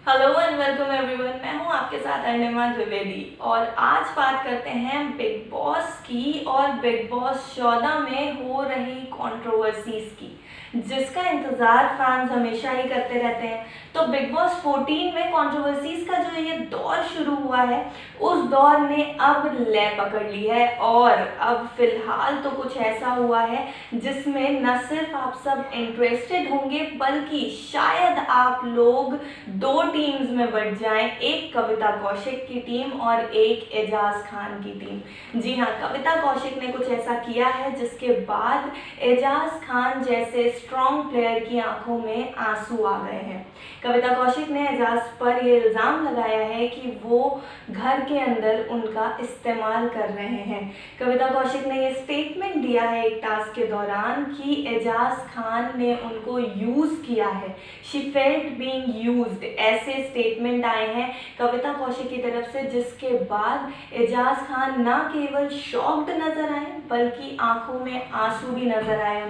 Hello and welcome everyone. मैं हूं आपके साथ अर्णिमा द्विवेदी और आज बात करते हैं बिग बॉस की और बिग बॉस 14 में हो रही कंट्रोवर्सीज की, जिसका इंतज़ार फैंस हमेशा ही करते रहते हैं। तो बिग बॉस 14 में कंट्रोवर्सीज का जो ये दौर शुरू हुआ है, उस दौर ने अब लय पकड़ ली है और अब फिलहाल तो कुछ ऐसा हुआ है जिसमें न सिर्फ आप सब इंटरेस्टेड होंगे, बल्कि शायद आप लोग दो टीम्स में बट जाएं, एक कविता कौशिक की टीम और एक एजाज खान की टीम। जी हाँ, कविता कौशिक ने कुछ ऐसा किया है जिसके बाद एजाज खान जैसे स्ट्रॉन्ग प्लेयर की आंखों में आंसू आ गए हैं। कविता कौशिक ने एजाज पर ये इल्ज़ाम लगाया है कि वो घर के अंदर उनका इस्तेमाल कर रहे हैं। कविता कौशिक ने ये स्टेटमेंट दिया है एक टास्क के दौरान कि एजाज खान ने उनको यूज़ किया है, शी फेल्ट बीइंग यूज्ड, ऐसे स्टेटमेंट आए हैं कविता कौशिक की तरफ से, जिसके बाद एजाज खान ना केवल शॉक्ड नजर आए बल्कि आंखों में आंसू भी नजर आए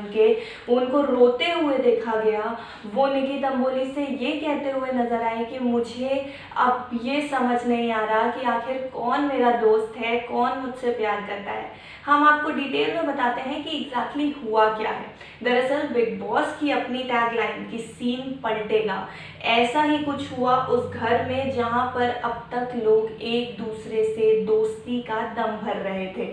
उनको रोते हुए देखा गया। वो निकी तंबोली से ये कहते हुए नजर आए कि मुझे अब ये समझ नहीं आ रहा कि आखिर कौन मेरा दोस्त है, कौन मुझसे प्यार करता है। हम आपको डिटेल में बताते हैं कि एग्जैक्टली हुआ क्या है। दरअसल बिग बॉस की अपनी टैगलाइन कि सीन पलटेगा, ऐसा ही कुछ हुआ उस घर में जहां पर अब तक लोग एक दूसरे से दोस्ती का दम भर रहे थे।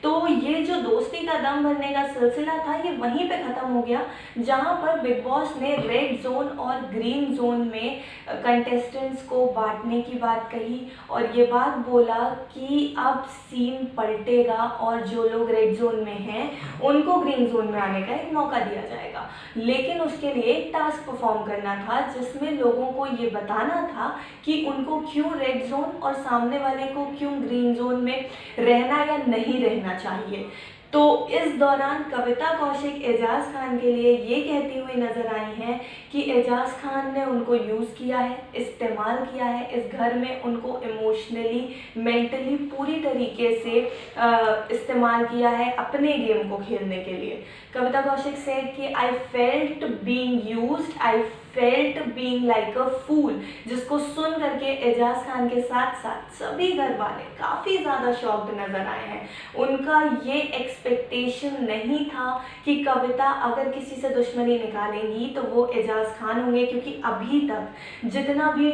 तो ये जो दोस्ती का दम भरने का सिलसिला था, ये वहीं पे ख़त्म हो गया जहां पर बिग बॉस ने रेड जोन और ग्रीन जोन में कंटेस्टेंट्स को बांटने की बात कही और ये बात बोला कि अब सीन पलटेगा और जो लोग रेड जोन में हैं उनको ग्रीन जोन में आने का एक मौका दिया जाएगा। लेकिन उसके लिए एक टास्क परफॉर्म करना था जिसमें लोगों को ये बताना था कि उनको क्यों रेड जोन और सामने वाले को क्यों ग्रीन जोन में रहना या नहीं रहना चाहिए। तो इस दौरान कविता कौशिक एजाज खान के लिए ये कहती हुई नजर आई हैं कि एजाज खान ने उनको यूज़ किया है, इस्तेमाल किया है, इस घर में उनको इमोशनली मेंटली पूरी तरीके से इस्तेमाल किया है अपने गेम को खेलने के लिए। कविता कौशिक से कि I felt being used, I felt being like a fool, जिसको सुन करके एजाज खान के साथ साथ सभी घर वाले काफ़ी ज़्यादा शॉक्ड नज़र आए हैं। उनका ये एक्सपेक्टेशन नहीं था कि कविता अगर किसी से दुश्मनी निकालेंगी तो वो एजाज खान होंगे, क्योंकि अभी तक जितना भी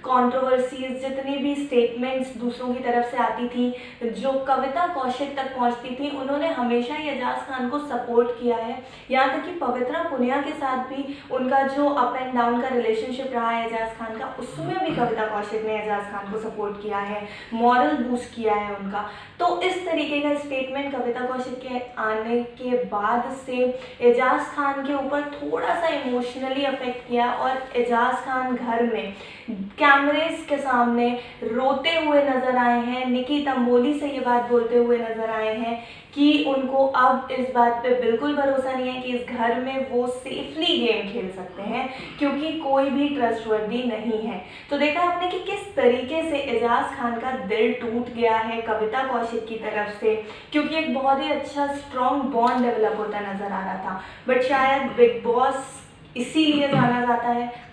कंट्रोवर्सीज, जितनी भी स्टेटमेंट्स दूसरों की तरफ से आती थी जो कविता कौशिक तक पहुंचती थी, उन्होंने हमेशा ही एजाज खान को सपोर्ट किया है। यहाँ तक कि पवित्रा पुनिया के साथ भी उनका जो अप एंड डाउन का रिलेशनशिप रहा है एजाज खान का, उसमें भी कविता कौशिक ने एजाज खान को सपोर्ट किया है, मॉरल बूस्ट किया है उनका। तो इस तरीके का स्टेटमेंट कविता कौशिक के आने के बाद से एजाज खान के ऊपर थोड़ा सा इमोशनली अफेक्ट किया और एजाज खान घर में कैमरेस के सामने रोते हुए नजर आए हैं। निकी तंबोली से ये बात बोलते हुए नजर आए हैं कि उनको अब इस बात पे बिल्कुल भरोसा नहीं है कि इस घर में वो सेफली गेम खेल सकते हैं, क्योंकि कोई भी ट्रस्टवर्दी नहीं है। तो देखा आपने कि किस तरीके से एजाज खान का दिल टूट गया है कविता कौशिक की तरफ से, क्योंकि एक बहुत ही अच्छा स्ट्रॉन्ग बॉन्ड डेवलप होता नजर आ रहा था। बट शायद बिग बॉस इसीलिए जाना जाता है,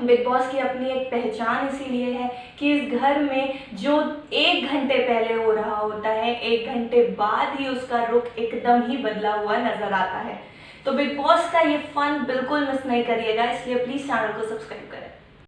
बिग बॉस की अपनी एक पहचान इसीलिए है कि इस घर में जो 1 घंटे पहले हो रहा होता है, 1 घंटे बाद ही उसका रुख एकदम ही बदला हुआ नजर आता है। तो बिग बॉस का ये फन बिल्कुल मिस नहीं करिएगा, इसलिए प्लीज़ चैनल को सब्सक्राइब करें।